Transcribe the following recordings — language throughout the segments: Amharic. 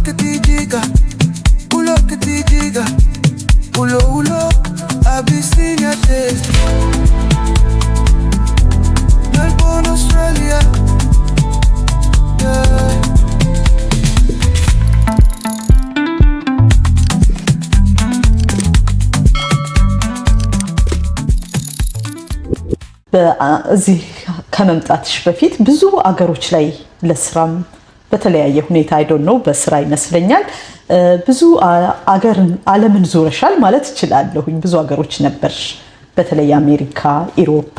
que te diga, ulo que te diga, ulo Abyssinia taste. Melbourne, Australia, yeah. በዚህ ከመምጣትሽ በፊት ብዙ አገሮች ላይ ለስራም በተለያየ ሁኔታ አይ ዶንት ኖ በስራ ይመስለኛል ብዙ አገርን ዓለምን ዞረሻል ማለት እችላለሁኝ። ብዙ አገሮች ነበርሽ፣ በተለይ አሜሪካ፣ ኢሮፕ።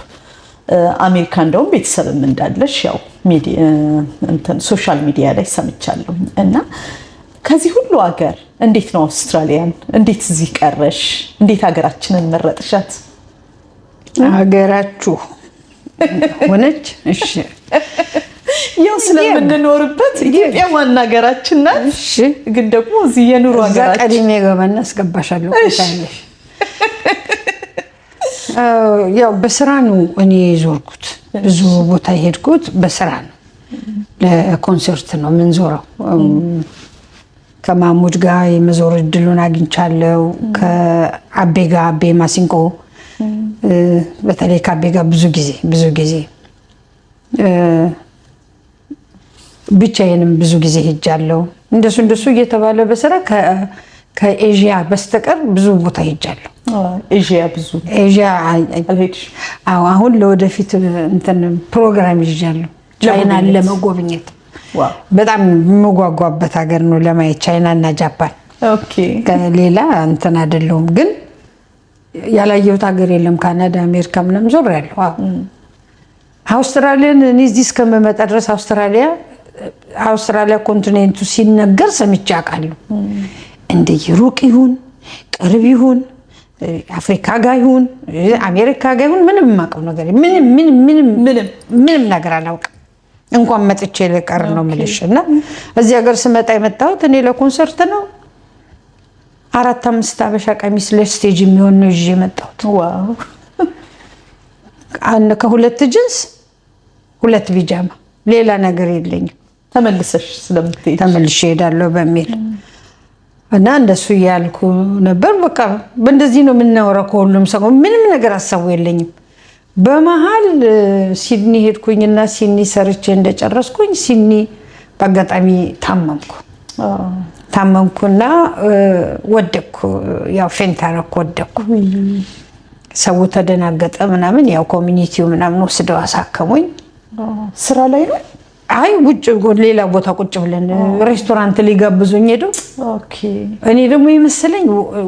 አሜሪካ እንደውም ቤተሰብም እንዳለሽ ያው ሚዲያ ሶሻል ሚዲያ ላይ ሰምቻለሁ። እና ከዚህ ሁሉ አገር እንዴት ነው አውስትራሊያን እንዴት እዚህ ቀረሽ? እንዴት ሀገራችንን መረጥሻት? ሀገራችሁ ሆነች። እሺ ያው ስለምንኖርበት ኢትዮጵያ ዋና ሀገራችን ናት። እሺ ግን ደግሞ እዚህ የኑሮ ሀገራችን ቀድሜ ገባና አስገባሻለሁ ታያለሽ። ያው በስራ ነው እኔ ዞርኩት። ብዙ ቦታ ሄድኩት በስራ ነው። ለኮንሰርት ነው ምን ዞረው። ከማሙድ ጋር የመዞር እድሉን አግኝቻለሁ። ከአቤ ጋር አቤ ማሲንቆ በተለይ ከአቤ ጋር ብዙ ጊዜ ብቻዬንም ብዙ ጊዜ ሄጃለሁ። እንደሱ እየተባለ በስራ ከኤዥያ በስተቀር ብዙ ቦታ ሄጃለሁ። ኤዥያ አልሄድሽ? አዎ አሁን ለወደፊት እንትን ፕሮግራም ይዣለሁ ቻይናን ለመጎብኘት። በጣም የምጓጓበት ሀገር ነው ለማየት ቻይና እና ጃፓን። ኦኬ ከሌላ እንትን አይደለም ግን ያላየሁት ሀገር የለም። ካናዳ፣ አሜሪካ ምንም ዞሬያለሁ። አውስትራሊያን እኔ እዚህ እስከምመጣ ድረስ አውስትራሊያ ኮንቲኔንቱ ሲነገር ሰምቼ አውቃለሁ። እንደ ሩቅ ይሁን ቅርብ ይሁን አፍሪካ ጋር ይሁን አሜሪካ ጋር ይሁን ምንም የማውቀው ነገር ምንም ነገር አላውቅም። እንኳን መጥቼ ልቀር ነው የምልሽ። እና እዚህ ሀገር ስመጣ የመጣሁት እኔ ለኮንሰርት ነው። 4-5 አበሻ ቀሚስ ለስቴጅ የሚሆን ነው ይዤ የመጣሁት። ዋው! ከሁለት ጅንስ 2 ቢጃማ ሌላ ነገር የለኝም። ተመልሰሽ ስለምትሄጂ ተመልሼ እሄዳለሁ በሚል እና እንደሱ ያልኩ ነበር። በቃ በእንደዚህ ነው የምናወራው ከሁሉም ሰው። ምንም ነገር አሳቡ የለኝም። በመሃል ሲድኒ ሄድኩኝና ሲድኒ ሰርቼ እንደጨረስኩኝ ሲድኒ በአጋጣሚ ታመምኩና ወደኩ። ያው ፌንታረኩ ወደኩ። ሰው ተደናገጠ ምናምን። ያው ኮሚኒቲው ምናምን ወስደው አሳከሙኝ። ስራ ላይ ነው? አይ ውጭ ሌላ ቦታ ቁጭ ብለን ሬስቶራንት ሊጋብዙኝ ሄደው። ኦኬ እኔ ደግሞ የመሰለኝ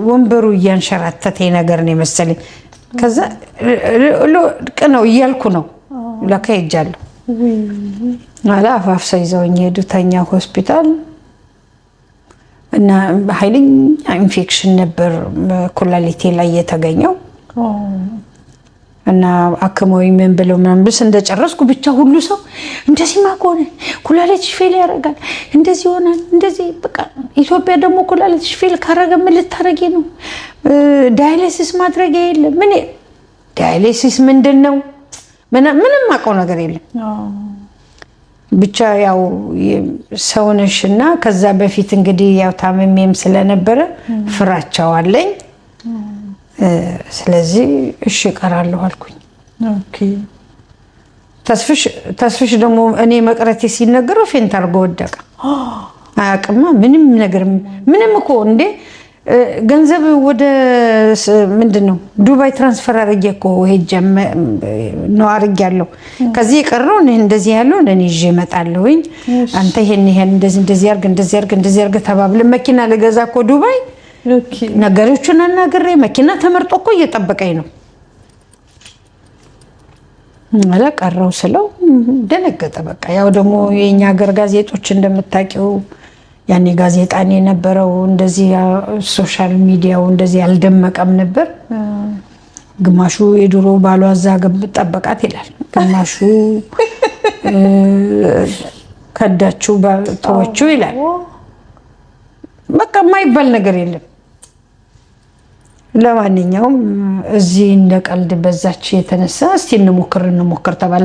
ወንበሩ እያንሸራተተኝ ነገር ነው የመሰለኝ። ከዛ ነው እያልኩ ነው ለካ ሄጃለሁ። አፋፍ ሳይዘውኝ ሄዱ። ተኛ ሆስፒታል እና ኃይለኛ ኢንፌክሽን ነበር ኩላሊቴ ላይ የተገኘው። እና አከመውኝ ምን ብለው ምናምን ብስ እንደጨረስኩ ብቻ ሁሉ ሰው እንደዚህ ማቆነ ኩላሊትሽ ፌል ያደርጋል እንደዚህ ይሆናል እንደዚህ በቃ ኢትዮጵያ ደግሞ ኩላሊትሽ ፌል ካረገ ምን ልታረጊ ነው? ዳያሊሲስ ማድረግ የለም። ምን ዳያሊሲስ ምንድነው? ምንም ማቀው ነገር የለም። ብቻ ያው ሰውነሽና ከዛ በፊት እንግዲህ ያው ታመሜም ስለነበረ ፍራቻው አለኝ። ስለዚህ እሺ እቀራለሁ አልኩኝ። ኦኬ ተስፍሽ ደግሞ እኔ መቅረቴ ሲነገረው ፌንት አድርጎ ወደቀ። አያውቅማ ምንም ነገር ምንም እኮ እንዴ ገንዘብ ወደ ምንድነው ዱባይ ትራንስፈር አድርጌ እኮ ሄጄ ነው አድርጌያለሁ። ከዚህ የቀረው እንደዚህ ያለው እኔ ይዤ እመጣለሁኝ። አንተ ይሄን እንደዚህ አድርግ ተባብለን መኪና ልገዛ እኮ ዱባይ ነገሮችን አናግሬ መኪና ተመርጦ እኮ እየጠበቀኝ ነው። አላ ቀረው ስለው ደነገጠ። በቃ ያው ደግሞ የኛ ሀገር ጋዜጦች እንደምታውቂው ያኔ ጋዜጣን የነበረው እንደዚህ ሶሻል ሚዲያው እንደዚህ ያልደመቀም ነበር። ግማሹ የድሮ ባሏ እዛ ጠበቃት ይላል፣ ግማሹ ከዳችሁ ተወችው ይላል። በቃ የማይባል ነገር የለም። ለማንኛውም እዚህ እንደ ቀልድ በዛች የተነሳ እስቲ እንሞክር ተባለ።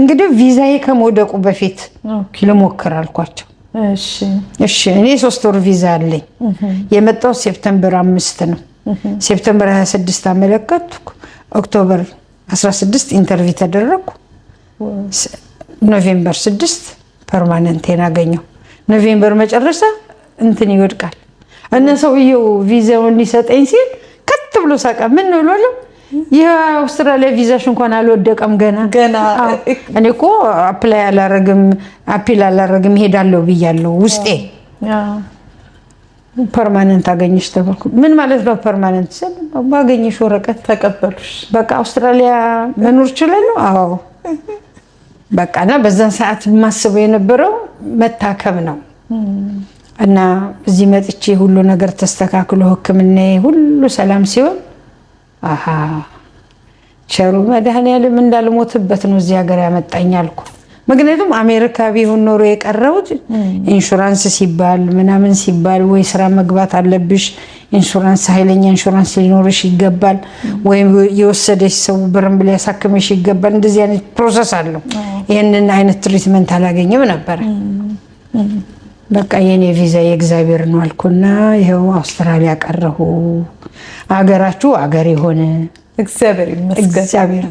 እንግዲህ ቪዛዬ ከመውደቁ በፊት ልሞክር አልኳቸው። እሺ እኔ 3 ወር ቪዛ አለኝ። የመጣው ሴፕቴምበር 5 ነው። ሴፕቴምበር 26 አመለከትኩ። ኦክቶበር 16 ኢንተርቪው ተደረኩ። ኖቬምበር 6 ፐርማነንቴን አገኘው። ኖቬምበር መጨረሻ እንትን ይወድቃል እና ሰውየው ቪዛውን ሊሰጠኝ ሲል ከት ብሎ ሳቀ። ምን ነው ብሎ የአውስትራሊያ ቪዛሽ እንኳን አልወደቀም ገና እኔ እኮ አፕላይ አላረግም ሄዳለሁ ብያለሁ ውስጤ። ፐርማነንት አገኘሽ ተባልኩ። ምን ማለት ነው ፐርማነንት? ባገኘሽ ወረቀት ተቀበሉሽ። በቃ አውስትራሊያ መኖር እችላለሁ። አዎ በቃ እና በዛን ሰዓት የማስበው የነበረው መታከም ነው። እና እዚህ መጥቼ ሁሉ ነገር ተስተካክሎ ሕክምና ሁሉ ሰላም ሲሆን አሃ ቸሩ መድኃኒዓለም እንዳልሞትበት ነው እዚህ ሀገር ያመጣኝ አልኩ። ምክንያቱም አሜሪካ ቢሆን ኖሮ የቀረውት ኢንሹራንስ ሲባል ምናምን ሲባል ወይ ስራ መግባት አለብሽ፣ ኢንሹራንስ ኃይለኛ ኢንሹራንስ ሊኖርሽ ይገባል፣ ወይም የወሰደሽ ሰው በረምብ ሊያሳክምሽ ይገባል። እንደዚህ አይነት ፕሮሰስ አለው። ይሄንን አይነት ትሪትመንት አላገኘም ነበር። በቃ የኔ ቪዛ የእግዚአብሔር ነው አልኩና ይሄው አውስትራሊያ ቀረሁ። አገራችሁ አገር የሆነ እግዚአብሔር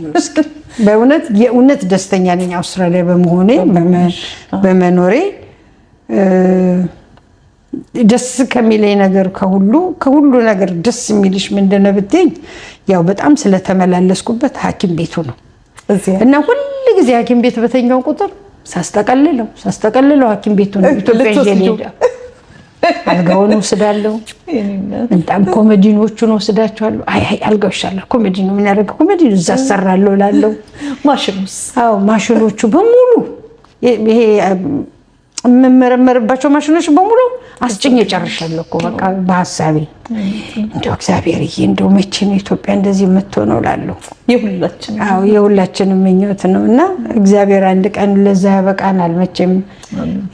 ይመስገን። በእውነት የእውነት ደስተኛ ነኝ አውስትራሊያ በመሆኔ በመኖሬ። ደስ ከሚለኝ ነገር ከሁሉ ነገር ደስ የሚልሽ ምንድነው ብትይኝ፣ ያው በጣም ስለተመላለስኩበት ሐኪም ቤቱ ነው እና ሁሉ ጊዜ ሐኪም ቤት በተኛው ቁጥር ሳስተቀልለው ሐኪም ቤቱ ነው ኢትዮጵያ ሄደ። አልጋውን ወስዳለሁ፣ እንጣም ኮሜዲኖቹን ወስዳቸዋለሁ። አይ አልጋው ይሻላል ኮሜዲኖ ምን ያደርግ ኮሜዲኖ እዛ ሰራለሁ እላለሁ። ማሽኖቹ በሙሉ ይሄ የምመረመርባቸው ማሽኖች በሙሉ አስጭኝ ጨርሻለሁ እኮ በቃ በሐሳቤ። እንደው እግዚአብሔርዬ እንደው መቼ ነው ኢትዮጵያ እንደዚህ የምትሆነው እላለሁ። የሁላችንም ምኞት ነው እና እግዚአብሔር አንድ ቀን ለዛ ያበቃናል። መቼም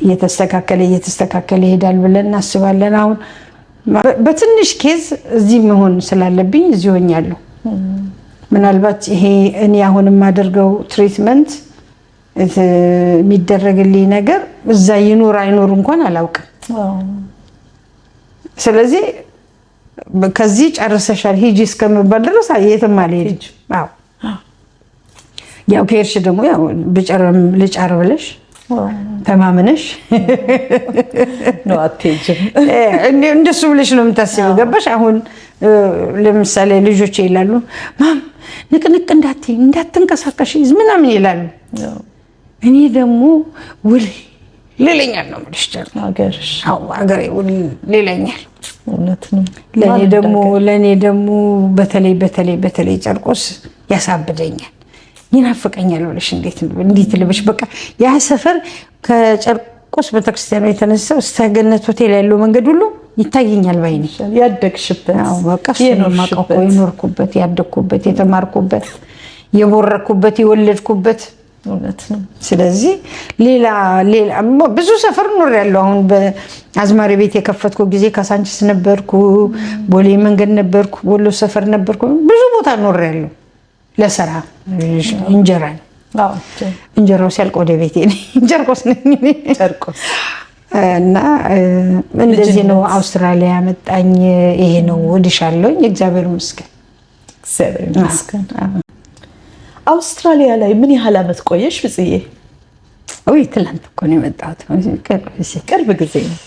እየተስተካከለ ይሄዳል ብለን እናስባለን። አሁን በትንሽ ኬዝ እዚህ መሆን ስላለብኝ እዚህ ሆኛለሁ። ምናልባት ይሄ እኔ አሁን የማደርገው ትሪትመንት የሚደረግልኝ ነገር እዛ ይኖር አይኖር እንኳን አላውቅም። ስለዚህ ከዚህ ጨርሰሻል ሂጂ እስከምባል ድረስ የትም አልሄድም። አዎ ያው ከሄድሽ ደግሞ ያው ልጨር ብለሽ ተማምነሽ ነው አትሄጂም። እንደሱ ብለሽ ነው የምታስቢው። ገባሽ? አሁን ለምሳሌ ልጆች ይላሉ ማም ንቅንቅ እንዳትንቀሳቀሽ ምናምን ይላሉ። እኔ ደግሞ ውል ሌላኛል ነው የምልሽ። ሀገርሽ ሀገሬ ውል ሌላኛል። እውነት ነው። ለእኔ ደግሞ በተለይ ጨርቆስ ያሳብደኛል፣ ይናፍቀኛል ብለሽ እንዴት ልበሽ። በቃ ያ ሰፈር ከጨርቆስ ቤተክርስቲያኑ የተነሳው እስከ ገነት ሆቴል ያለው መንገድ ሁሉ ይታየኛል ባይኔ። ያደግሽበት በቃ የኖርኩበት፣ ያደግኩበት፣ የተማርኩበት፣ የቦረኩበት፣ የወለድኩበት እውነት ነው። ስለዚህ ሌላ ብዙ ሰፈር ኖሬያለሁ። አሁን በአዝማሪ ቤት የከፈትኩ ጊዜ ካሳንቺስ ነበርኩ፣ ቦሌ መንገድ ነበርኩ፣ ወሎ ሰፈር ነበርኩ። ብዙ ቦታ ኖሬያለሁ ለስራ እንጀራው ሲያልቅ ወደ ቤቴ ጨርቆስ እና እንደዚህ ነው አውስትራሊያ ያመጣኝ። ይሄ ነው ወድሻለሁኝ። እግዚአብሔር ይመስገን። አውስትራሊያ ላይ ምን ያህል አመት ቆየሽ ብጽዬ? ትላንት እኮ ነው የመጣሁት። ቅርብ ጊዜ ነው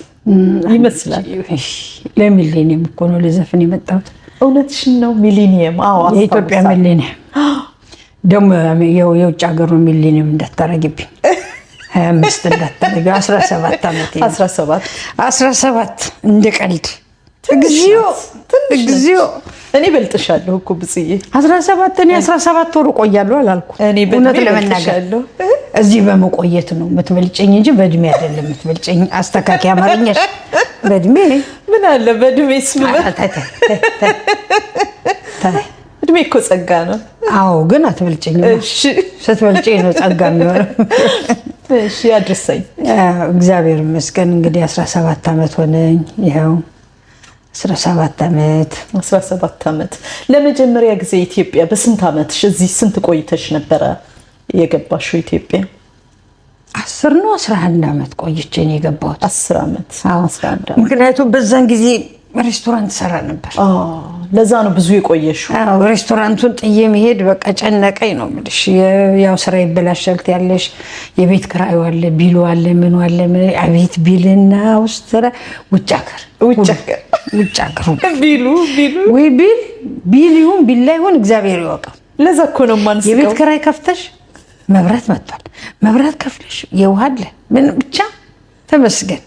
ይመስላል። ለሚሌኒየም እኮ ነው ልዘፍን የመጣሁት። እውነትሽን ነው። ሚሊኒየም? አዎ የኢትዮጵያ ሚሊኒየም ደግሞ የውጭ ሀገሩ ሚሊኒየም እንዳታረጊብኝ። 25 እንዳታረጊ። 17 አመት 17 እንደ ቀልድ እግዚኦ እኔ በልጥሻለሁ እኮ ብጽዬ። 17 እኔ 17 ወር ቆያለሁ አላልኩ። እውነት ለመናገር እዚህ በመቆየት ነው የምትበልጨኝ እንጂ በእድሜ አይደለም የምትበልጨኝ። አስተካካይ አማርኛሽ በእድሜ ምን አለ በእድሜስ ልበል። እድሜ እኮ ጸጋ ነው። አዎ ግን አትበልጨኝ። እሺ ስትበልጨኝ ነው ጸጋ የሚሆነው። እሺ አድርሰኝ። እግዚአብሔር ይመስገን። እንግዲህ 17 አመት ሆነኝ። ይኸው 17 አመት። ለመጀመሪያ ጊዜ ኢትዮጵያ በስንት አመትሽ? እዚህ ስንት ቆይተሽ ነበረ የገባሽው ኢትዮጵያ? 10 ነው 11 ዓመት ቆይቼ ነው የገባሁት። 10 ዓመት። ምክንያቱም በዛን ጊዜ ሬስቶራንት ሰራ ነበር። ለዛ ነው ብዙ የቆየሽው። ሬስቶራንቱን ጥዬ መሄድ በቃ ጨነቀኝ ነው የምልሽ። ያው ስራ ይበላሻል ያለሽ የቤት ኪራዩ አለ፣ ቢሉ አለ፣ ምን አለ፣ አቤት ቢልና ውስጥ ውጭ ሀገር ቢል ይሁን ቢላ ይሁን እግዚአብሔር ይወቀው። ለዛ እኮ ነው ማንስ የቤት ኪራይ ከፍተሽ መብራት መጥቷል፣ መብራት ከፍለሽ የውሃ አለ ምን ብቻ ተመስገን።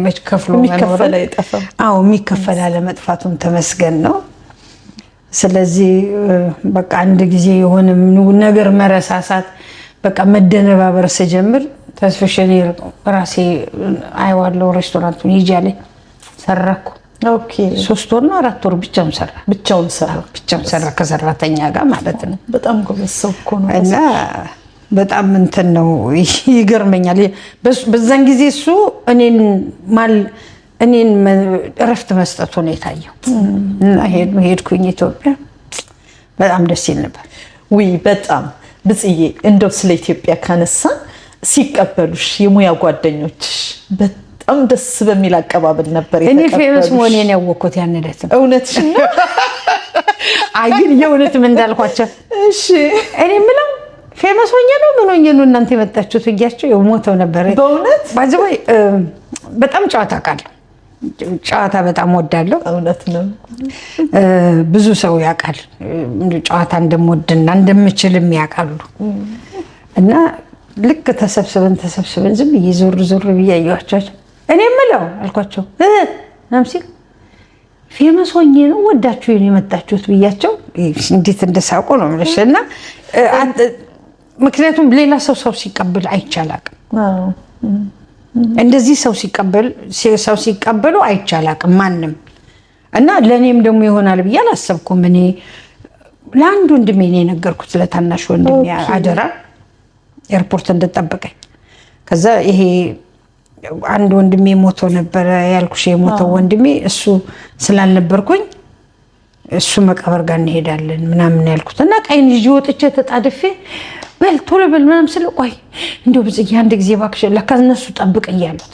መች ከፍሎ የሚከፈል አይጠፋም። የሚከፈል አለመጥፋቱም ተመስገን ነው። ስለዚህ በቃ አንድ ጊዜ የሆነ ነገር መረሳሳት በቃ መደነባበር ስጀምር ተስፈሽኔ ራሴ አይዋለው ሬስቶራንቱን ይጃለኝ ሰራኩ። 3 ወር ነው 4 ወር ብቻውን ሰራ ከሰራተኛ ጋር ማለት ነው። በጣም ጎበዝ ሰው እኮ ነው። እና በጣም እንትን ነው ይገርመኛል። በዛን ጊዜ እሱ እኔን እረፍት መስጠቱ ነው የታየው። እና ሄድኩኝ ኢትዮጵያ። በጣም ደስ ይል ነበር። በጣም ብጽዬ፣ እንደው ስለ ኢትዮጵያ ካነሳ ሲቀበሉሽ የሙያ ጓደኞችሽ በጣም ደስ በሚል አቀባበል ነበር እኔ ፌመስ መሆኔን ያወቅኩት ያን ዕለት ነው። እውነትሽ ነው? አይ ግን የእውነትም እንዳልኳቸው እሺ እኔ የምለው ፌመስ ሆኜ ነው ምን ሆኜ ነው እናንተ የመጣችሁት ብያቸው የሞተው ነበር። በእውነት ባይዘወይ በጣም ጨዋታ አውቃለሁ። ጨዋታ በጣም ወዳለሁ። እውነት ነው። ብዙ ሰው ያውቃል ጨዋታ እንደምወድና እንደምችልም ያውቃሉ። እና ልክ ተሰብስበን ዝም ብዬ ዞር ብዬ አየኋቸው። እኔ የምለው አልኳቸው ናምሲ ፌመስ ሆኜ ነው ወዳችሁ የመጣችሁት ብያቸው እንዴት እንደሳቆ ነው የምልሽ። እና ምክንያቱም ሌላ ሰው ሲቀበል አይቻላቅም። እንደዚህ ሰው ሲቀበሉ አይቻላቅም ማንም። እና ለኔም ደግሞ ይሆናል ብዬ አላሰብኩም። እኔ ለአንድ ወንድሜ ነው የነገርኩት፣ ለታናሽ ወንድሜ አደራ ኤርፖርት እንድጠብቀኝ። ከዛ ይሄ አንድ ወንድሜ ሞቶ ነበረ ያልኩሽ፣ የሞተው ወንድሜ እሱ ስላልነበርኩኝ እሱ መቃብር ጋር እንሄዳለን ምናምን ያልኩት እና ቀይን ይዤ ወጥቼ ተጣድፌ በል ቶሎ በል ምናምን ስለ ቆይ እንደው ብጽዬ አንድ ጊዜ እባክሽ ለካ እነሱ ጠብቅ እያሉት።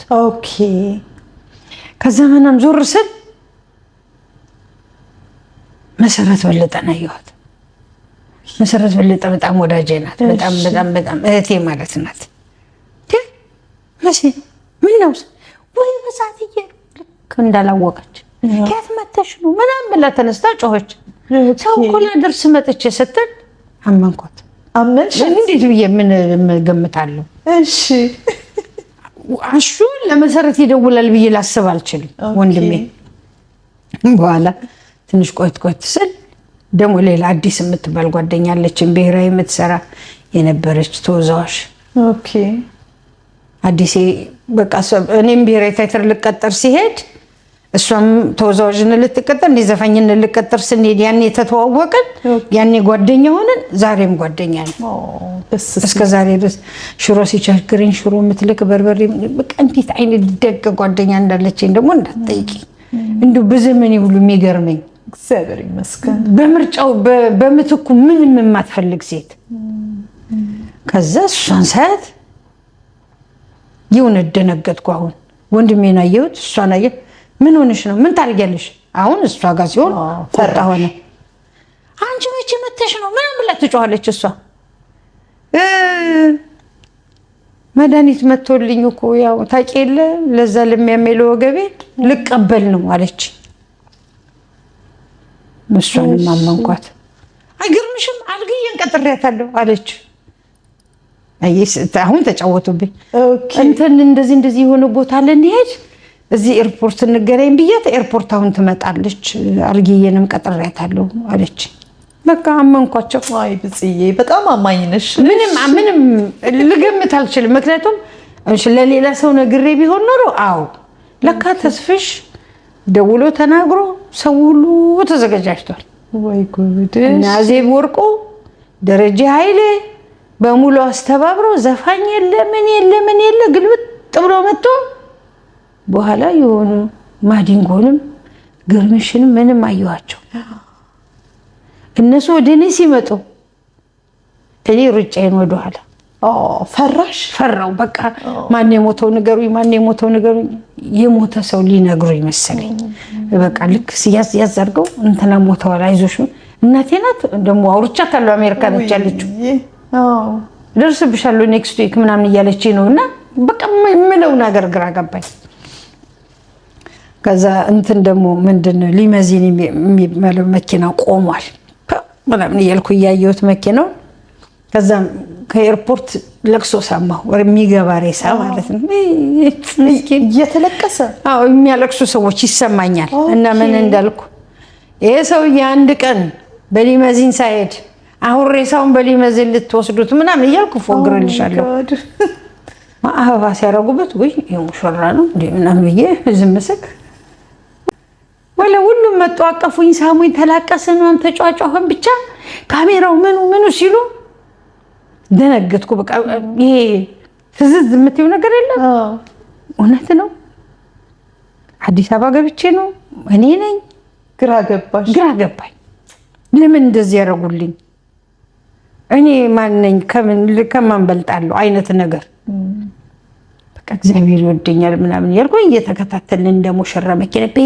ከዛ ምናምን ዞር ስል መሰረት በለጠን አየኋት። መሰረት በለጠ በጣም ወዳጄ ናት። በጣም እህቴ ማለት ናት። ምን ነው ወይ በሳትዬ ልክ እንዳላወቀች ከየት መተሽ ነው ምናምን ብላ ተነስታ ጮኸች። ሰው እኮ ላደርስ መጥቼ ስትል አመንኳት። አመንሽ? እንዴት ብዬ ምን ገምታለሁ? እሺ አሹ ለመሰረት ይደውላል ብዬ ላስብ አልችልም ወንድሜ። በኋላ ትንሽ ቆይት ስል ደግሞ ሌላ አዲስ የምትባል ጓደኛ አለችን፣ ብሔራዊ የምትሰራ የነበረች ተወዛዋዥ። አዲስ በቃ እኔም ብሔራዊ ታይተር ልቀጠር ሲሄድ እሷም ተወዛዋዥን ልትቀጠር እንደ ዘፋኝን ልትቀጠር ስንሄድ ያኔ ተተዋወቅን፣ ያኔ ጓደኛ ሆነን ዛሬም ጓደኛ ነን። እስከ ዛሬ ድረስ ሽሮ ሲቸግረኝ ሽሮ የምትልክ በርበሬ በቃ እንዴት አይነት ደግ ጓደኛ እንዳለችኝ ደግሞ እንዳትጠይቂ። እንዲሁ በዘመኔ ሁሉ የሚገርመኝ እግዚአብሔር ይመስገን በምርጫው በምትኩ ምንም የማትፈልግ ሴት። ከዛ እሷን ሳያት ይሁን ደነገጥኩ። አሁን ወንድሜን አየሁት፣ እሷን አየሁ። ምን ሆነሽ ነው? ምን ታርጊያለሽ? አሁን እሷ ጋር ሲሆን ፈጣ ሆነ። አንቺ መቼ መተሽ ነው ምንም ብላ ትጮኻለች። እሷ መድኃኒት መጥቶልኝ እኮ ያው ታውቂ የለ ለዛ ለሚያሜለው ወገቤ ልቀበል ነው አለች። እሷንም አመንኳት። አይገርምሽም? አልግዬን ቀጥሬያታለሁ አለች። አሁን ተጫወቱብኝ። እንትን እንደዚህ የሆነ ቦታ ለንሄድ እዚህ ኤርፖርት እንገናኝ ብያት ኤርፖርት አሁን ትመጣለች፣ አልግዬንም ቀጥሬያታለሁ አለች። በቃ አመንኳቸው። አይ ብጽዬ በጣም አማኝ ነሽ። ምንም ልገምት አልችልም። ምክንያቱም ለሌላ ሰው ነግሬ ቢሆን ኖሮ አዎ ለካ ተስፍሽ ደውሎ ተናግሮ ሰው ሁሉ ተዘጋጅቷል። ወይ ጉድ! እና ዜብ ወርቁ ደረጃ ኃይሌ በሙሉ አስተባብሮ ዘፋኝ የለ ምን የለ ግልብጥ ብሎ መጥቶ በኋላ የሆኑ ማዲንጎንም ግርምሽንም ምንም አየኋቸው። እነሱ ወደ እኔ ሲመጡ እኔ ሩጫዬን ወደኋላ ፈራው። በቃ ማን የሞተው ንገሩኝ። የሞተ ሰው ሊነግሩኝ መሰለኝ። በቃ ልክ ሲያዝ አድርገው እንትና ሞተዋል አይዞሽ። እናቴ ናት ደግሞ አውርቻታለሁ። አሜሪካ ነች ያለችው። ደርስብሻለሁ ኔክስት ዊክ ምናምን እያለችኝ ነው። እና በቃ የምለው ነገር ግራ ገባኝ። ከዛ እንትን ደግሞ ምንድነው ሊመዚን የሚባለው መኪና ቆሟል ምናምን እያልኩ እያየሁት መኪናው። ከዛም ከኤርፖርት ለቅሶ ሰማሁ። የሚገባ ሬሳ ማለት ነው እየተለቀሰ የሚያለቅሱ ሰዎች ይሰማኛል። እና ምን እንዳልኩ ይሄ ሰውዬ አንድ ቀን በሊመዚን ሳይሄድ አሁን ሬሳውን በሊመዚን ልትወስዱት ምናምን እያልኩ ፎግርልሻለሁ። አበባ ሲያደርጉበት ወይ የሙሽራ ነው እንዴ ምናምን ብዬ ዝም ስል ወለ ሁሉም መጡ፣ አቀፉኝ፣ ሳሙኝ፣ ተላቀስን፣ ተጫጫኸን። ብቻ ካሜራው ምኑ ሲሉ ደነገጥኩ። በቃ ይሄ ትዝዝ የምትይው ነገር የለም። እውነት ነው። አዲስ አበባ ገብቼ ነው እኔ ነኝ። ግራ ገባኝ። ለምን እንደዚህ ያደርጉልኝ? እኔ ማን ነኝ? ከማን በልጣለሁ አይነት ነገር። በቃ እግዚአብሔር ይወደኛል ምናምን ያልኩኝ እየተከታተልን ደግሞ ሙሽራ መኪና ፔ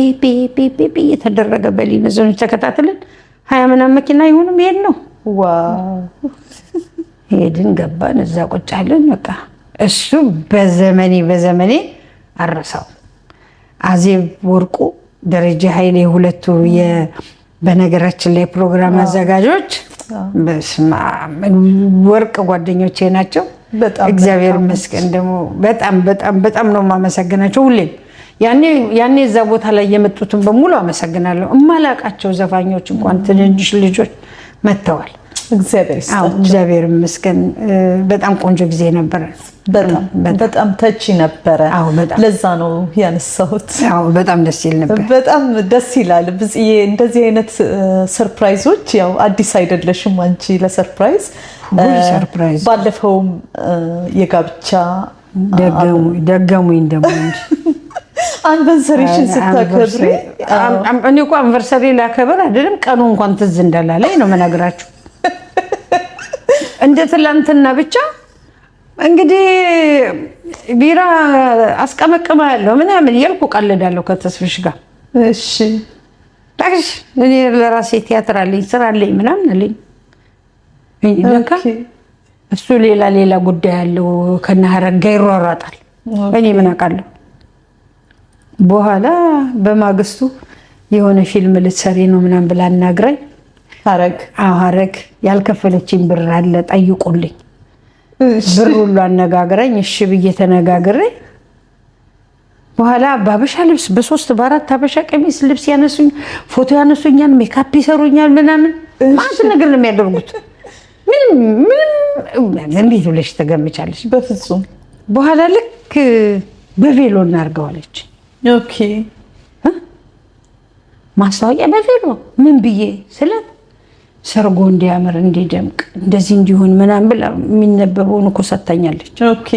እየተደረገ በሊመዚኖች ተከታተልን። 20 ምናምን መኪና ይሁንም ይሄድ ነው። ዋው ሄድን፣ ገባን፣ እዛ ቁጭ አለን። በቃ እሱ በዘመኔ አረሳው። አዜብ ወርቁ፣ ደረጃ ኃይሌ ሁለቱ በነገራችን ላይ ፕሮግራም አዘጋጆች ወርቅ ጓደኞቼ ናቸው። እግዚአብሔር ይመስገን። ደግሞ በጣም ነው የማመሰግናቸው ሁሌም። ያኔ እዛ ቦታ ላይ የመጡትን በሙሉ አመሰግናለሁ። እማላቃቸው ዘፋኞች እንኳን ትንንሽ ልጆች መጥተዋል። እግዚአብሔር ይመስገን። በጣም ቆንጆ ጊዜ ነበረ። በጣም ተቺ ነበረ። ለዛ ነው ያነሳሁት። በጣም ደስ ይል ነበር። በጣም ደስ ይላል። ብጽዬ እንደዚህ አይነት ሰርፕራይዞች ያው አዲስ አይደለሽም አንቺ ለሰርፕራይዝ። ባለፈውም የጋብቻ ደገሙኝ ደግሞ እንጂ አንቨርሰሪሽን ስታከብሪ እኔ እኮ አንቨርሰሪ ላከብር አይደለም ቀኑ እንኳን ትዝ እንዳላለኝ ነው መናገራችሁ። እንደ ትላንትና ብቻ እንግዲህ ቢራ አስቀመቅማለሁ ምናምን እያልኩ ቀልዳለሁ ከተስፍሽ ጋር። እሺ ታክሽ እኔ ለራሴ ቲያትር አለኝ ስራ አለኝ ምናምን አለኝ። ለካ እሱ ሌላ ጉዳይ አለው ከነሐረግ ጋር ይሯሯጣል። እኔ ምን አውቃለሁ። በኋላ በማግስቱ የሆነ ፊልም ልትሰሪ ነው ምናምን ብላ አናግራኝ ሐረግ ያልከፈለችኝ ብር አለ ጠይቁልኝ። ብር ሁሉ አነጋግረኝ እሺ ብዬ ተነጋግሬ በኋላ ባበሻ ልብስ በ3 በ4 አበሻ ቀሚስ ልብስ ያነሱኝ፣ ፎቶ ያነሱኛል፣ ሜካፕ ይሰሩኛል ምናምን ማለት ነገር ነው የሚያደርጉት። ምንም እንዴት ብለሽ ተገምቻለሽ? በፍጹም። በኋላ ልክ በቬሎ እናርገዋለች። ኦኬ ማስታወቂያ በቬሎ ምን ብዬ ስላት ሰርጎ እንዲያምር እንዲደምቅ እንደዚህ እንዲሆን ምናምን ብላ የሚነበበውን እኮ ሰጥታኛለች። ኦኬ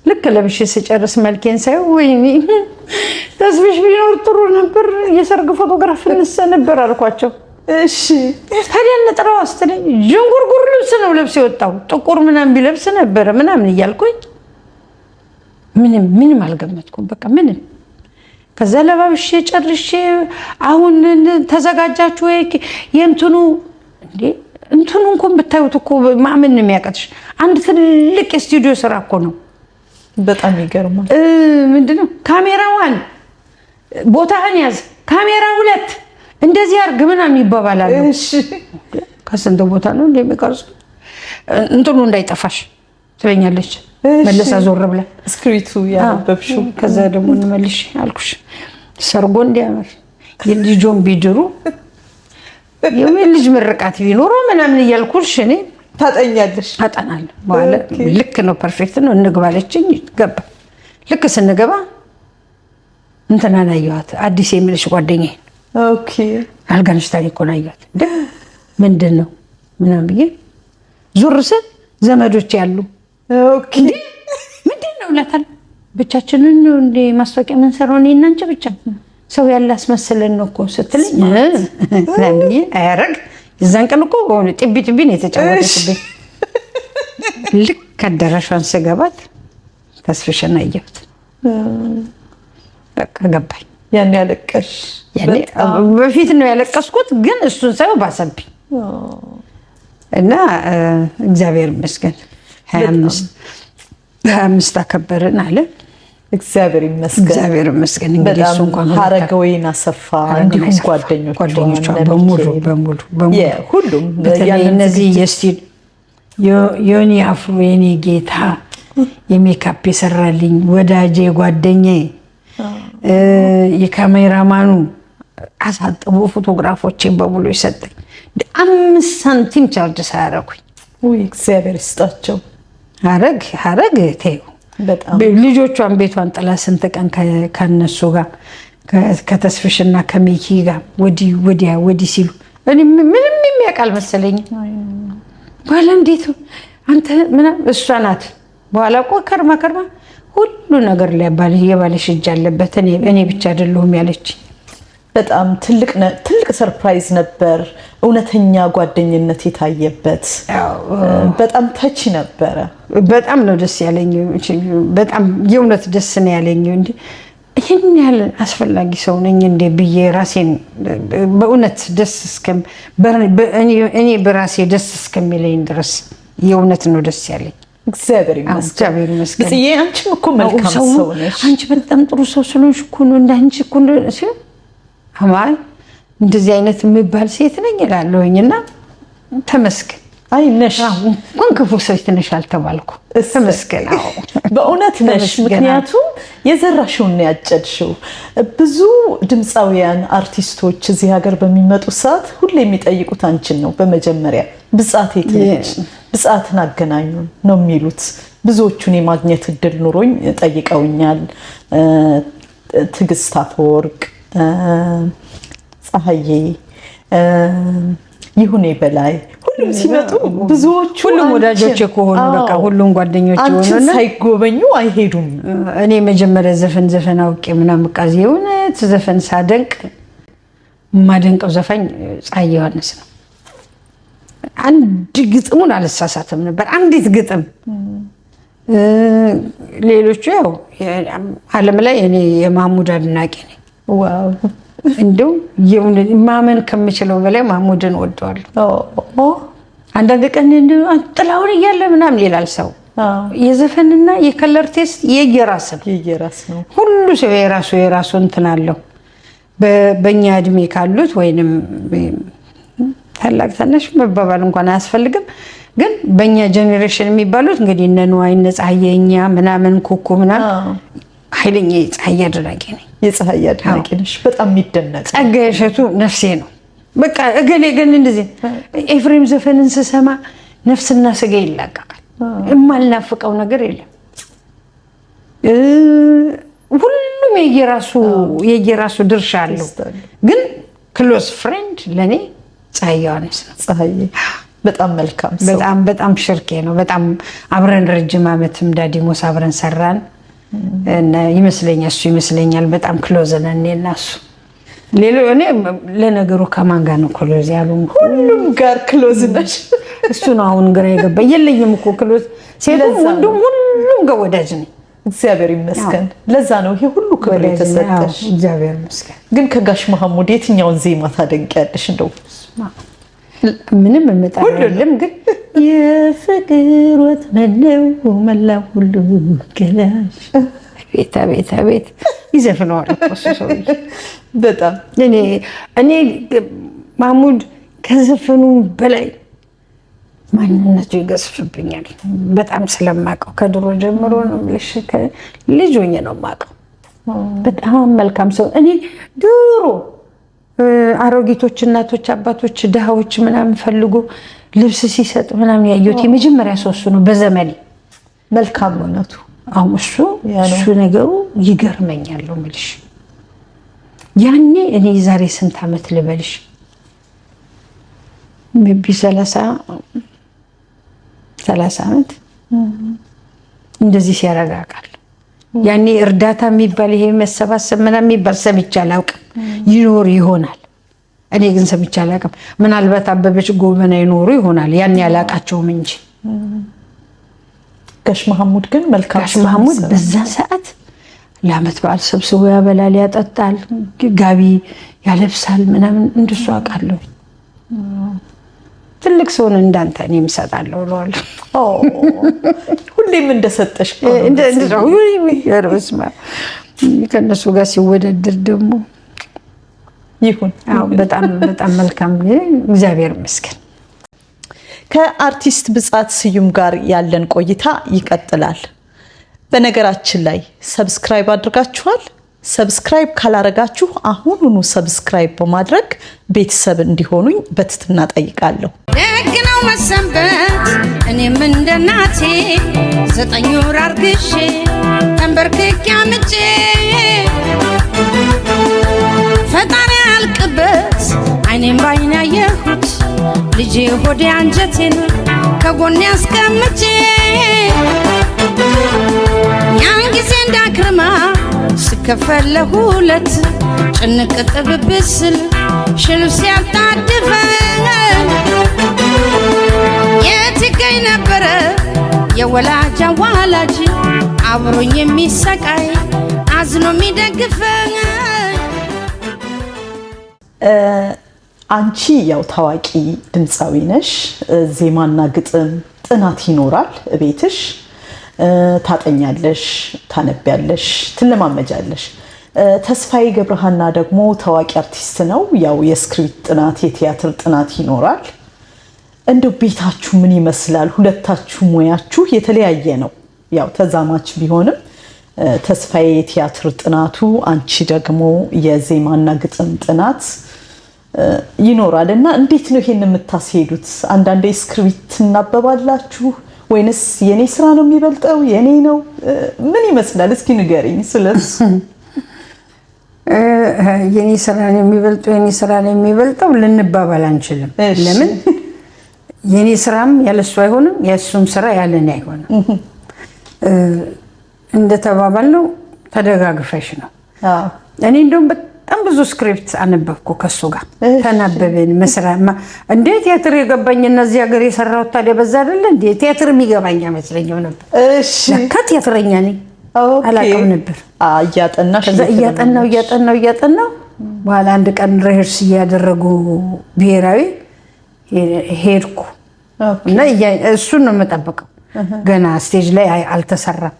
ልክ ለብሼ ስጨርስ መልኬን ሳይ ወይኔ ተስብሽ ቢኖር ጥሩ ነበር፣ የሰርግ ፎቶግራፍ እንሰ ነበር አልኳቸው። እሺ ታዲያ ነጥራው አስተለኝ ጅንጉርጉር ልብስ ነው ለብስ የወጣው ጥቁር ምናምን ቢለብስ ነበር ምናምን እያልኩኝ ምንም አልገመትኩም። በቃ ምንም ከዛ ለባብሼ ጨርሼ አሁን ተዘጋጃችሁ ወይ የእንትኑ እንዴ እንትኑ እንኳን ብታዩት እኮ ማመን ነው የሚያቀትሽ። አንድ ትልቅ ስቱዲዮ ስራ እኮ ነው። በጣም ይገርማል። ምንድነው ካሜራዋን ቦታህን ያዝ፣ ካሜራ 2 እንደዚህ አርግ ምናምን ይባባላሉ። እሺ ከስንት ቦታ ነው እንደሚቀርጹ እንትኑ እንዳይጠፋሽ ትለኛለች። መለሳ ዞር ብላ ስክሪቱ ያነበብሽው ከዛ ደግሞ እንመልሽ አልኩሽ። ሰርጎ እንዲያምር የልጆን ቢድሩ የልጅ ምርቃት ቢኖረው ምናምን እያልኩሽ እኔ ታጠኛለሽ። አጠናለሁ። በኋላ ልክ ነው ፐርፌክት ነው እንግባለችኝ። ገባ። ልክ ስንገባ እንትናን አየኋት፣ አዲስ የሚልሽ ጓደኛዬ። ኦኬ አልጋነሽ ታሪኩን አየኋት። ምንድን ነው ምናምን ብዬ ዞር ስል ዘመዶች ያሉ ኦኬ ምንድን ነው እላታለሁ። ብቻችንን ነው እንደ ማስታወቂያ የምንሰራው እኔ እና አንቺ ብቻ፣ ሰው ያለ አስመስለን ነው እኮ ስትለኝ ለምን አያረግ። የዛን ቀን እኮ ሆነ ጥቢ ነው የተጫወተችብኝ። ልክ ከአዳራሿን ስገባት ተስፍሽን አየሁት። በቃ ገባኝ። ያን ያለቀሽ በፊት ነው ያለቀስኩት፣ ግን እሱን ሳይው ባሰብኝ እና እግዚአብሔር ይመስገን 25 አከበርን አለ። እግዚአብሔር ይመስገን። እንግዲህ እሱ እንኳን ሀረገወይን አሰፋ እንዲሁም ጓደኞቿ በሙሉ ሁሉም በተለይ እነዚህ ዮኒ አፍሮ የኔ ጌታ የሜካፕ የሰራልኝ ወዳጄ ጓደኛዬ የካሜራማኑ አሳጥቦ ፎቶግራፎችን በሙሉ ይሰጠኝ 5 ሳንቲም ቻርጅ ሳያረኩኝ። እግዚአብሔር ይስጣቸው። ሀረግ ተይው ልጆቿን ቤቷን ጥላ ስንት ቀን ከነሱ ጋር ከተስፍሽና ከሚኪ ጋር ወዲህ ሲሉ እኔ ምንም የሚያውቃል መሰለኝ። በኋላ እንዴት አንተ ምናምን እሷ ናት። በኋላ እኮ ከርማ ሁሉ ነገር ላይ የባለሽ እጅ አለበት እኔ ብቻ አይደለሁም ያለች። በጣም ትልቅ ሰርፕራይዝ ነበር። እውነተኛ ጓደኝነት የታየበት በጣም ታች ነበረ። በጣም ነው ደስ ያለኝ። በጣም የእውነት ደስ ነው ያለኝ። እንዴ ይሄን ያህል አስፈላጊ ሰው ነኝ እንዴ ብዬ ራሴን በእውነት እኔ በራሴ ደስ እስከሚለኝ ድረስ የእውነት ነው ደስ ያለኝ። እግዚአብሔር ይመስገን። አንቺም እኮ መልካም ሰው ነሽ። አንቺ በጣም ጥሩ ሰው ስለሆንሽ እኮ ነው እንዳንቺ እኮ አማን እንደዚህ አይነት የሚባል ሴት ነኝ እላለሁኝና ተመስገን። አይ ነሽ እንኳን ክፉ ሴት ነሽ አልተባልኩ። ተመስገን። በእውነት ነሽ። ምክንያቱም የዘራሽውን ነው ያጨድሽው። ብዙ ድምፃውያን አርቲስቶች እዚህ ሀገር በሚመጡ ሰዓት ሁሌ የሚጠይቁት አንቺን ነው። በመጀመሪያ ብጻት የት ነች፣ ብጻትን አገናኙን ነው የሚሉት። ብዙዎቹን የማግኘት እድል ኑሮኝ ጠይቀውኛል። ትዕግስት አፈወርቅ፣ ፀሐዬ፣ ይሁኔ በላይ ሁሉም ሲመጡ ብዙዎቹ ሁሉም ወዳጆች ከሆኑ በቃ ሁሉም ጓደኞች ሆነና ሳይጎበኙ አይሄዱም። እኔ መጀመሪያ ዘፈን አውቄ ምናምን ቃዚ የእውነት ዘፈን ሳደንቅ ማደንቀው ዘፋኝ ፀሐይ ዮሐንስ ነው። አንድ ግጥሙን አልሳሳትም ነበር፣ አንዲት ግጥም። ሌሎቹ ያው ዓለም ላይ እኔ የማሙድ አድናቂ ነኝ። ዋው እንደው ማመን ከምችለው በላይ ማሙድን ወደዋለሁ። አንዳንድ ቀን ጥላውን እያለ ምናምን ይላል ሰው። የዘፈንና የከለር ቴስት የየራስ ነው። ሁሉ ሰው የራሱ እንትን አለው። በእኛ እድሜ ካሉት ወይንም ታላቅ ታናሽ መባባል እንኳን አያስፈልግም። ግን በእኛ ጄኔሬሽን የሚባሉት እንግዲህ እነ ንዋይ እነ ፀሐዬ እኛ ምናምን ኩኩ ምናምን ኃይለኛ የፀሐይ አድናቂ ነኝ። የፀሐይ አድናቂ ነሽ። በጣም የሚደነቅ ጸጋዬ እሸቱ ነፍሴ ነው። በቃ እገሌ ግን እንደዚህ ኤፍሬም ዘፈንን ስሰማ ነፍስና ስጋ ይላቀቃል። የማልናፍቀው ነገር የለም። ሁሉም የየራሱ ድርሻ አለው። ግን ክሎዝ ፍሬንድ ለኔ ፀሐይ ዮሐንስ ነው። ፀሐይ በጣም መልካም ሰው፣ በጣም ሽርኬ ነው። በጣም አብረን ረጅም ዓመትም ዳዲሞስ አብረን ሰራን እና ይመስለኛል በጣም ክሎዝ ነን እኔ እና እሱ። እኔ ለነገሩ ከማን ጋር ነው ክሎዝ ያሉ? ሁሉም ጋር ክሎዝ ነሽ። እሱ ነው አሁን ግራ የገባ። የለኝም እኮ ክሎዝ፣ ሴቱም ወንዱም ሁሉም ጋር ወዳጅ ነኝ። እግዚአብሔር ይመስገን። ለዛ ነው ይሄ ሁሉ ክብር የተሰጠሽ። እግዚአብሔር ይመስገን። ግን ከጋሽ መሐሙድ የትኛውን ዜማ ታደንቂያለሽ? እንደው ምንም የምጠራው የለም። ግን የፍቅር ወጥመድ ነው መላ ሁሉ ገላሽ ቤት ይዘፍነዋል እሱ ሰውዬ። በጣም እኔ ማሙድ ከዘፈኑ በላይ ማንነቱ ይገዝፍብኛል። በጣም ስለማውቀው ከድሮ ጀምሮ ነው ልጅ ሆኜ ነው የማውቀው። በጣም መልካም ሰው። እኔ ድሮ አሮጊቶች፣ እናቶች፣ አባቶች፣ ድሃዎች ምናምን ፈልጎ ልብስ ሲሰጥ ምናምን ያየሁት የመጀመሪያ ሰው እሱ ነው በዘመኔ። መልካምነቱ አሁን እሱ ነገሩ ይገርመኛል ነው የምልሽ። ያኔ እኔ ዛሬ ስንት ዓመት ልበልሽ ሜቢ 30 ዓመት እንደዚህ ሲያረጋጋል። ያኔ እርዳታ የሚባል ይሄ መሰባሰብ ምናምን የሚባል ሰምቼ አላውቅም። ይኖር ይሆናል፣ እኔ ግን ሰምቼ አላውቅም። ምናልባት አበበች ጎበና ይኖሩ ይሆናል፣ ያኔ አላውቃቸውም እንጂ ጋሽ መሐሙድ ግን መልካም ጋሽ መሐሙድ በዛ ሰዓት ለዓመት በዓል ሰብስቦ ያበላል፣ ያጠጣል፣ ጋቢ ያለብሳል ምናምን እንደሱ አውቃለሁ። ትልቅ ሰውን እንዳንተ እኔም እሰጣለሁ እለዋለሁ። ሁሌም እንደሰጠሽ ከእነሱ ጋር ሲወዳደር ደግሞ ይሁን። በጣም በጣም መልካም እግዚአብሔር ይመስገን። ከአርቲስት ብጻት ስዩም ጋር ያለን ቆይታ ይቀጥላል። በነገራችን ላይ ሰብስክራይብ አድርጋችኋል? ሰብስክራይብ ካላረጋችሁ አሁኑኑ ሰብስክራይብ በማድረግ ቤተሰብ እንዲሆኑኝ በትህትና ጠይቃለሁ። ደግ ነው መሰንበት እኔም እንደ እናቴ 9 ወር አርግሼ ተንበርክኬ አምጬ ፈጣሪ ያልቅበት አይኔም ባይን ያየሁት ልጄ ሆዴ አንጀቴን ከጎኔ አስቀምጬ ያን ጊዜ እንዳክርማ ስከፈል ለሁለት ጭንቅ ጥብብስል ሽልፍ ሲያጣድፈን የት ይገኝ ነበረ የወላጅ አዋላጅ አብሮኝ የሚሰቃይ አዝኖ የሚደግፈን። አንቺ ያው ታዋቂ ድምፃዊ ነሽ። ዜማና ግጥም ጥናት ይኖራል ቤትሽ። ታጠኛለሽ፣ ታነቢያለሽ፣ ትለማመጃለሽ። ተስፋዬ ገብረሃና ደግሞ ታዋቂ አርቲስት ነው። ያው የስክሪፕት ጥናት፣ የቲያትር ጥናት ይኖራል። እንደው ቤታችሁ ምን ይመስላል? ሁለታችሁ ሙያችሁ የተለያየ ነው። ያው ተዛማች ቢሆንም ተስፋዬ የቲያትር ጥናቱ፣ አንቺ ደግሞ የዜማና ግጥም ጥናት ይኖራል እና እንዴት ነው ይሄን የምታስሄዱት? አንዳንዴ ስክሪፕት እናበባላችሁ ወይንስ የኔ ስራ ነው የሚበልጠው የኔ ነው? ምን ይመስላል? እስኪ ንገሪኝ ስለሱ። የኔ ስራ ነው የሚበልጠው የኔ ስራ ነው የሚበልጠው ልንባባል አንችልም። ለምን? የኔ ስራም ያለሱ አይሆንም፣ የሱም ስራ ያለኔ አይሆንም። እንደተባባልነው ተደጋግፈሽ ነው። እኔ እንደውም በጣም ብዙ ስክሪፕት አነበብኩ ከሱ ጋር ተናበብን። መስራ እንዴ ቲያትር የገባኝ እነዚህ ሀገር የሰራሁት ታዲያ በዛ አይደለ እንዴ? ቲያትር የሚገባኝ መስለኛው ነበር። እሺ ለካ ቲያትረኛ ነኝ አላውቅም ነበር። እያጠናሽ ከዛ እያጠናው በኋላ አንድ ቀን ሪሄርስ እያደረጉ ብሔራዊ ሄድኩ እና እሱን ነው የምጠብቀው። ገና ስቴጅ ላይ አልተሰራም።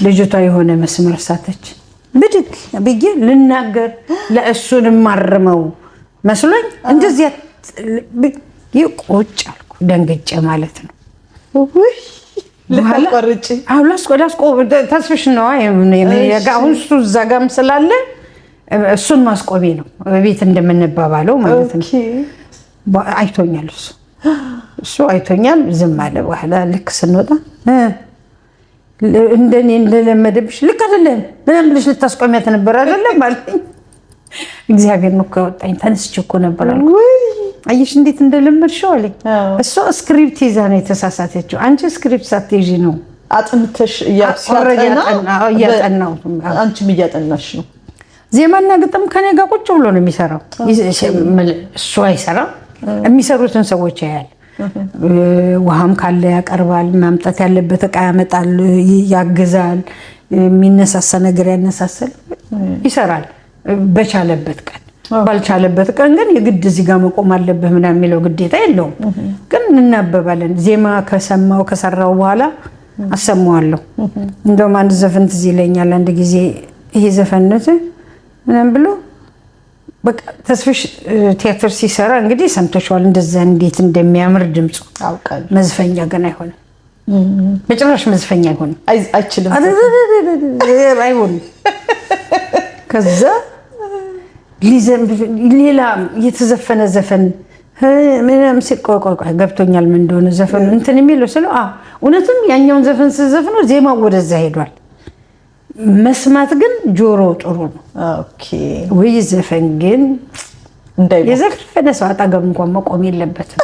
ልጅቷ የሆነ መስመር ሳተች። ብድግ ብዬ ልናገር ለእሱን ማርመው መስሎኝ እንደዚህ ቁጭ አልኩ። ደንግጬ ማለት ነው። ለቆርጪ ላስቆ ተስፍሽ ነው አሁን እሱ እዛ ጋርም ስላለ እሱን ማስቆሜ ነው። ቤት እንደምንባባለው ማለት ነው። አይቶኛል እሱ አይቶኛል። ዝም አለ። በኋላ ልክ ስንወጣ እንደኔ እንደለመደብሽ ልክ አይደለም ምንም ብለሽ ልታስቆሚያት ነበር አይደለም ማለኝ። እግዚአብሔር ነው ከወጣኝ ተነስቼ እኮ ነበር አልኩ። አየሽ እንዴት እንደለመድሽው አለኝ። እሷ ስክሪፕት ይዛ ነው የተሳሳተችው። አንቺ ስክሪፕት ሳትይዢ ነው አጥንተሽ እያጠናው አንቺም እያጠናሽ ነው። ዜማና ግጥም ከኔ ጋር ቁጭ ብሎ ነው የሚሰራው። እሱ አይሰራም፣ የሚሰሩትን ሰዎች ያያል። ውሃም ካለ ያቀርባል፣ ማምጣት ያለበት እቃ ያመጣል፣ ያግዛል፣ የሚነሳሳ ነገር ያነሳሳል፣ ይሰራል በቻለበት ቀን። ባልቻለበት ቀን ግን የግድ እዚህ ጋር መቆም አለበት ምናምን የሚለው ግዴታ የለውም። ግን እናበባለን። ዜማ ከሰማው ከሰራው በኋላ አሰማዋለሁ። እንደውም አንድ ዘፈን ትዝ ይለኛል። አንድ ጊዜ ይሄ ዘፈነት ምናምን ብሎ በቃ ተስፍሽ ቲያትር ሲሰራ እንግዲህ ሰምተሽዋል፣ እንደዛ እንዴት እንደሚያምር ድምፁ አውቃለሁ። መዝፈኛ ግን አይሆንም፣ መጨረሻ መዝፈኛ አይሆንም፣ አይችልም፣ አይሆንም። ከዛ ሌላ የተዘፈነ ዘፈን ምንም ሲቆቆቆ ገብቶኛል ምን እንደሆነ ዘፈኑ እንትን የሚለው ስለ እውነትም ያኛውን ዘፈን ሲዘፍነው ዜማው ወደዛ ሄዷል። መስማት ግን ጆሮ ጥሩ ነው። ኦኬ ወይ ዘፈን ግን የዘፈነ ሰው አጠገብ እንኳን መቆም የለበትም።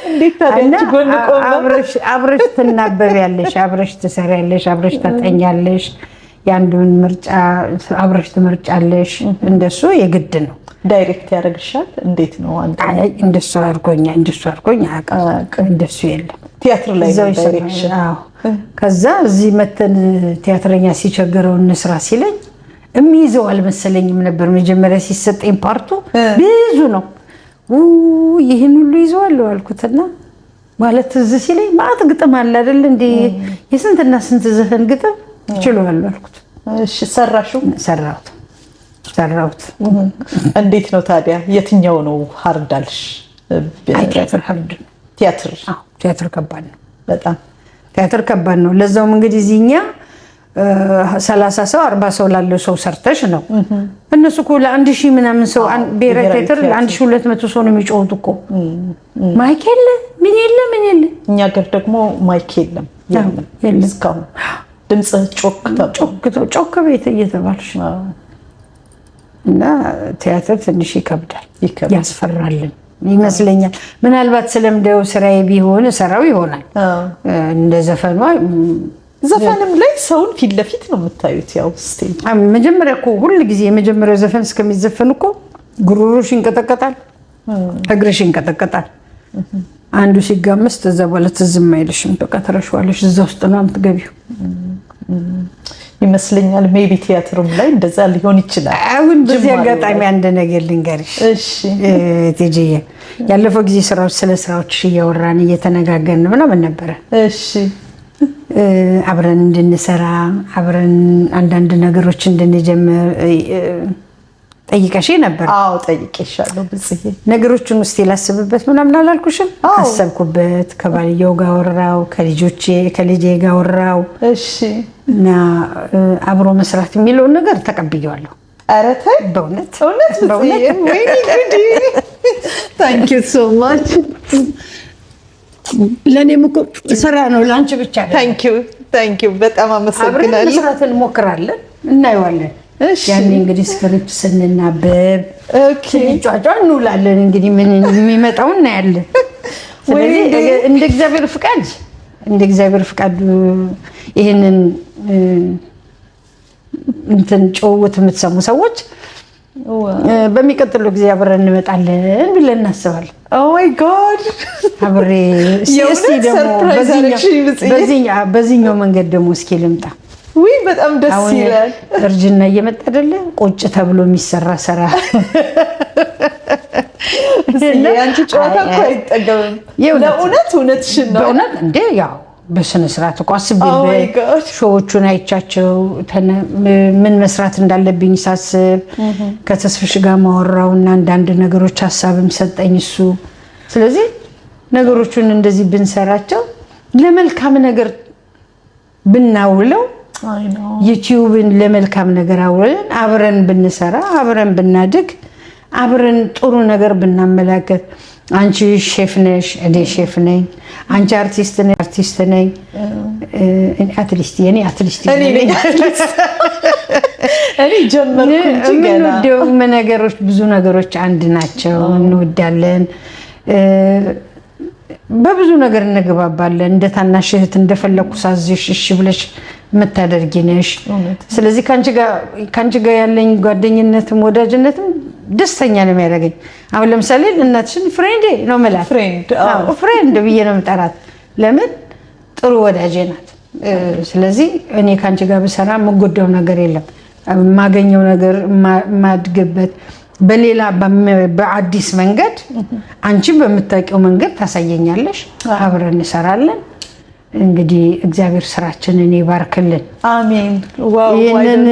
እንዴት ታዲያ ጎን ቆም አብረሽ ትናበቢያለሽ፣ አብረሽ ትሰሪያለሽ፣ አብረሽ ታጠኛለሽ፣ ያንዱን ምርጫ አብረሽ ትመርጫለሽ። እንደሱ የግድ ነው። ዳይሬክት ያደርግሻል? እንዴት ነው አንተ? እንደሱ አድርጎኛ እንደሱ የለም። ቲያትር ላይ ነው ዳይሬክሽን? አዎ። ከዛ እዚህ መተን ቲያትረኛ ሲቸገረው እንስራ ሲለኝ የሚይዘው አልመሰለኝም ነበር። መጀመሪያ ሲሰጠኝ ፓርቱ ብዙ ነው። ይህን ሁሉ ይዘዋለሁ አልኩትና ማለት እዚህ ሲለኝ ማት ግጥም አለ አይደል እንዴ የስንትና ስንት ዘፈን ግጥም እችላለሁ አልኩት። እሺ ሰራሹ? ሰራሁት። እንዴት ነው ታዲያ የትኛው ነው ሃርድ አልሽ? ቲያትር ሃርድ ነው። ቲያትር ከባድ ነው። በጣም ቲያትር ከባድ ነው። ለዛውም እንግዲህ እዚህኛ 30 ሰው 40 ሰው ላለው ሰው ሰርተሽ ነው። እነሱ እኮ ለ1000 ምናምን ሰው ብሔራዊ ቲያትር ለ1200 ሰው ነው የሚጮሁት እኮ። ማይክ የለ ምን የለ። እኛ ሀገር ደግሞ ማይክ የለም እስካሁን። ድምጽ ጮክ ቤት እየተባልሽ እና ቲያትር ትንሽ ይከብዳል፣ ያስፈራልን ይመስለኛል። ምናልባት ስለምደው ስራዬ ቢሆን ሰራው ይሆናል። እንደ ዘፈንም ላይ ሰውን ፊት ለፊት ነው የምታዩት። ያው ስቴጅ መጀመሪያ እኮ ሁሉ ጊዜ የመጀመሪያው ዘፈን እስከሚዘፈን እኮ ጉሮሮሽ ይንቀጠቀጣል፣ እግርሽ ይንቀጠቀጣል። አንዱ ሲጋመስ ተዛ በኋላ ትዝም አይልሽም። በቃ ተረሽዋለሽ። እዛ ውስጥ ነው የምትገቢው ይመስለኛል። ሜቢ ቲያትሩም ላይ እንደዛ ሊሆን ይችላል። አሁን በዚህ አጋጣሚ አንድ ነገር ልንገርሽ። እሺ ቲጂዬ፣ ያለፈው ጊዜ ስለ ስራዎች እያወራን እየተነጋገርን ምናምን ነበረ። እሺ አብረን እንድንሰራ አብረን አንዳንድ ነገሮች እንድንጀምር ጠይቀሽ ነበር። አዎ ጠይቄሻለሁ። ብጽዬ ነገሮችን ውስጥ ላስብበት ምናምን አላልኩሽም? አሰብኩበት። ከባልየው ጋር ወራው፣ ከልጄ ጋር ወራው። እሺ እና አብሮ መስራት የሚለውን ነገር ተቀብያለሁ። ኧረ ተይ በእውነት ወይኔ ጉዲ። ታንክ ዩ ሶ ማች። ለኔም እኮ ስራ ነው፣ ላንቺ ብቻ ነው። ታንክ ዩ በጣም አመሰግናለሁ። አብረን መስራት እንሞክራለን፣ እናየዋለን። ያኔ እንግዲህ ስክሪፕት ስንናበብ ጫጫ እንውላለን። እንግዲህ ምን የሚመጣው እናያለን። ስለዚህ እንደ እግዚአብሔር ፍቃድ ይሄንን እንትን ጭውውት የምትሰሙ ሰዎች በሚቀጥለው ጊዜ አብረን እንመጣለን ብለን እናስባለን። ኦ ማይ ጋድ አብሬ እስቲ ደግሞ በዚህኛው መንገድ ደግሞ እስኪ ልምጣ። ውይ በጣም ደስ ይላል። እርጅና እየመጣ አይደለ? ቁጭ ተብሎ የሚሰራ ስራ አንቺ ጨዋታ እኮ አይጠገብም። እውነትሽን ነው። በእውነት እንደ ያው በስነ ስርዓት እኮ አስቤበት ሾዎቹን አይቻቸው ምን መስራት እንዳለብኝ ሳስብ ከተስፍሽ ጋር ማወራውና አንዳንድ ነገሮች ሀሳብም ሰጠኝ እሱ። ስለዚህ ነገሮቹን እንደዚህ ብንሰራቸው ለመልካም ነገር ብናውለው ዩቲዩብን ለመልካም ነገር አውለን አብረን ብንሰራ አብረን ብናድግ አብረን ጥሩ ነገር ብናመላከት። አንቺ ሼፍ ነሽ፣ እኔ ሼፍ ነኝ። አንቺ አርቲስት ነኝ፣ እኔ አትሊስት እኔ ጀመርኩ እንጂ ገና ነገሮች ብዙ ነገሮች አንድ ናቸው። እንወዳለን፣ በብዙ ነገር እንግባባለን። እንደ ታናሽ እህት እንደፈለኩ ሳዝሽ እሺ ብለሽ የምታደርጊ ነሽ። ስለዚህ ካንቺ ጋር ያለኝ ጓደኝነትም ወዳጅነትም ደስተኛ ነው የሚያደርገኝ። አሁን ለምሳሌ እናትሽን ፍሬንድ ነው የምላት። ፍሬንድ ብዬ ነው የምጠራት። ለምን? ጥሩ ወዳጄ ናት። ስለዚህ እኔ ካንቺ ጋር ብሰራ የምጎዳው ነገር የለም። የማገኘው ነገር የማድግበት በሌላ በአዲስ መንገድ አንቺ በምታውቂው መንገድ ታሳየኛለሽ። አብረን እንሰራለን። እንግዲህ እግዚአብሔር ስራችንን ይባርክልን። አሜን። ይህንን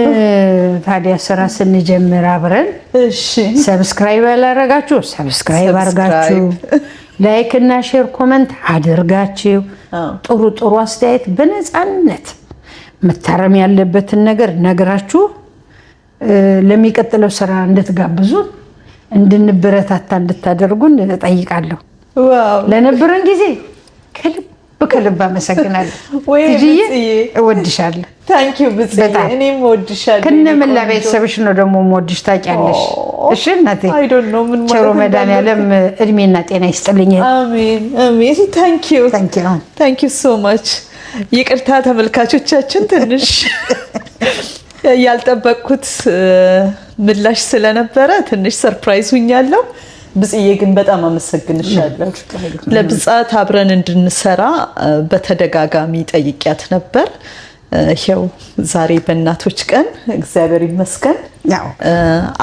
ታዲያ ስራ ስንጀምር አብረን ሰብስክራይብ ያላረጋችሁ ሰብስክራይብ አድርጋችሁ፣ ላይክ እና ሼር ኮመንት አድርጋችሁ ጥሩ አስተያየት በነፃነት መታረም ያለበትን ነገር ነግራችሁ ለሚቀጥለው ስራ እንድትጋብዙ እንድንበረታታ እንድታደርጉን እጠይቃለሁ። ለነበረን ጊዜ ከልብ አመሰግናለሁ። እወድሻለሁ። ታንኪዩ ብጽዬ፣ እኔም እወድሻለሁ። ከነመላ ቤተሰብሽ ነው ደግሞ የምወድሽ ታውቂያለሽ። እሺ እናቴ፣ ቸሮ መድኃኒዓለም እድሜና ጤና ይስጥልኝ። አሜን አሜን። ታንኪዩ ሶ ማች። ይቅርታ ተመልካቾቻችን ትንሽ ያልጠበቅኩት ምላሽ ስለነበረ ትንሽ ሰርፕራይዝ ሁኛለሁ። ብጽዬ ግን በጣም አመሰግንሻለሁ። ለብጻት አብረን እንድንሰራ በተደጋጋሚ ጠይቂያት ነበር። ይሄው ዛሬ በእናቶች ቀን እግዚአብሔር ይመስገን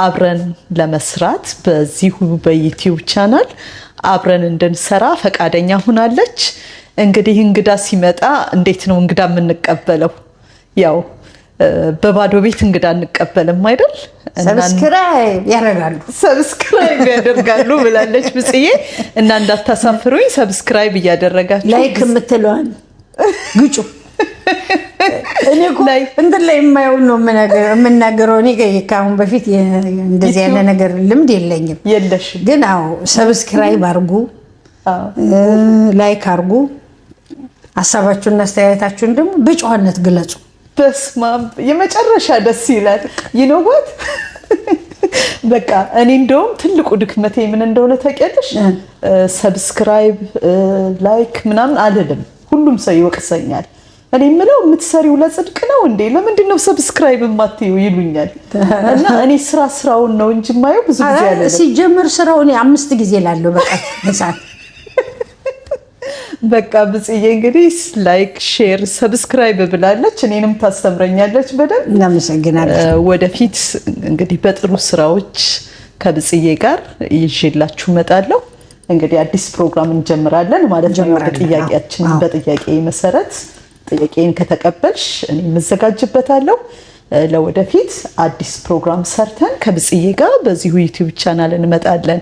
አብረን ለመስራት በዚሁ በዩቲዩብ ቻናል አብረን እንድንሰራ ፈቃደኛ ሆናለች። እንግዲህ እንግዳ ሲመጣ እንዴት ነው እንግዳ የምንቀበለው? ያው በባዶ ቤት እንግዳ እንቀበልም አይደል? ሰብስክራይብ ያደርጋሉ ብላለች ብጽዬ እና እንዳታሳፍሩኝ ሰብስክራይብ እያደረጋችሁ ላይክ የምትለዋን ግጩ። እኔ እኮ እንትን ላይ የማየው ነው የምናገረው። እኔ ከአሁን በፊት እንደዚህ ያለ ነገር ልምድ የለኝም። የለሽም ግን አዎ ሰብስክራይብ አድርጉ፣ ላይክ አድርጉ፣ ሀሳባችሁንና አስተያየታችሁን ደግሞ በጨዋነት ግለጹ። በስማም የመጨረሻ ደስ ይላል። ይኖወት በቃ እኔ እንደውም ትልቁ ድክመቴ ምን እንደሆነ ታውቂያለሽ? ሰብስክራይብ ላይክ ምናምን አልልም። ሁሉም ሰው ይወቅሰኛል። እኔ የምለው የምትሰሪው ለጽድቅ ነው እንዴ? ለምንድን ነው ሰብስክራይብ የማትዩ ይሉኛል። እና እኔ ስራውን ነው እንጂ የማየው ብዙ ጊዜ አለ። ሲጀምር ስራውን 5 ጊዜ ላለው በቃ መሳት በቃ ብጽዬ እንግዲህ ላይክ ሼር ሰብስክራይብ ብላለች። እኔንም ታስተምረኛለች በደንብ። እናመሰግናለን። ወደፊት እንግዲህ በጥሩ ስራዎች ከብጽዬ ጋር ይዤላችሁ እመጣለሁ። እንግዲህ አዲስ ፕሮግራም እንጀምራለን ማለት ነው። በጥያቄያችን በጥያቄ መሰረት ጥያቄን ከተቀበልሽ እኔ መዘጋጅበታለሁ። ለወደፊት አዲስ ፕሮግራም ሰርተን ከብጽዬ ጋር በዚሁ ዩቲዩብ ቻናል እንመጣለን።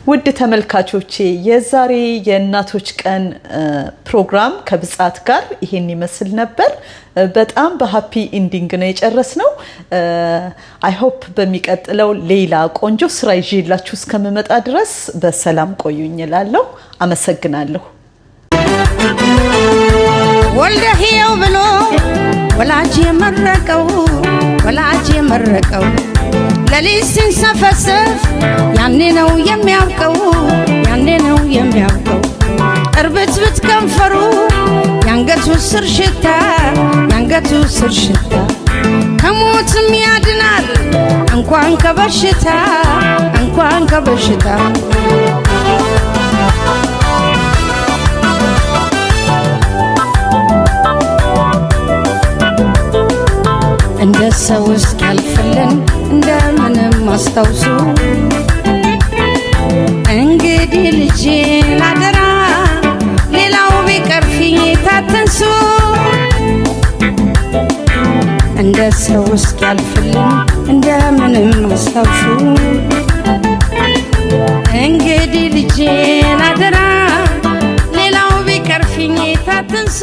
ውድ ተመልካቾቼ የዛሬ የእናቶች ቀን ፕሮግራም ከብጻት ጋር ይሄን ይመስል ነበር። በጣም በሃፒ ኢንዲንግ ነው የጨረስነው። አይ ሆፕ በሚቀጥለው ሌላ ቆንጆ ስራ ይዤላችሁ እስከምመጣ ድረስ በሰላም ቆዩኝ እላለሁ። አመሰግናለሁ። ወልደህየው ብሎ ወላጅ የመረቀው ለሊት ሲንሰፈሰፍ ያኔ ነው የሚያውቀው እርብትብት ከንፈሩ ያንገቱ ስር ሽታ ከሞትም ያድናል እንኳን ከበሽታ እንደ ሰው እስኪያልፍልን እንደምንም አስታውሱ። እንግዲህ ልጄን አደራ ሌላው ቢቀርፊኝ ታትንሱ። እንደ ሰው እስኪያልፍልን እንደምንም አስታውሱ። እንግዲህ ልጄን አደራ ሌላው ቢቀርፊኝ ታትንሱ።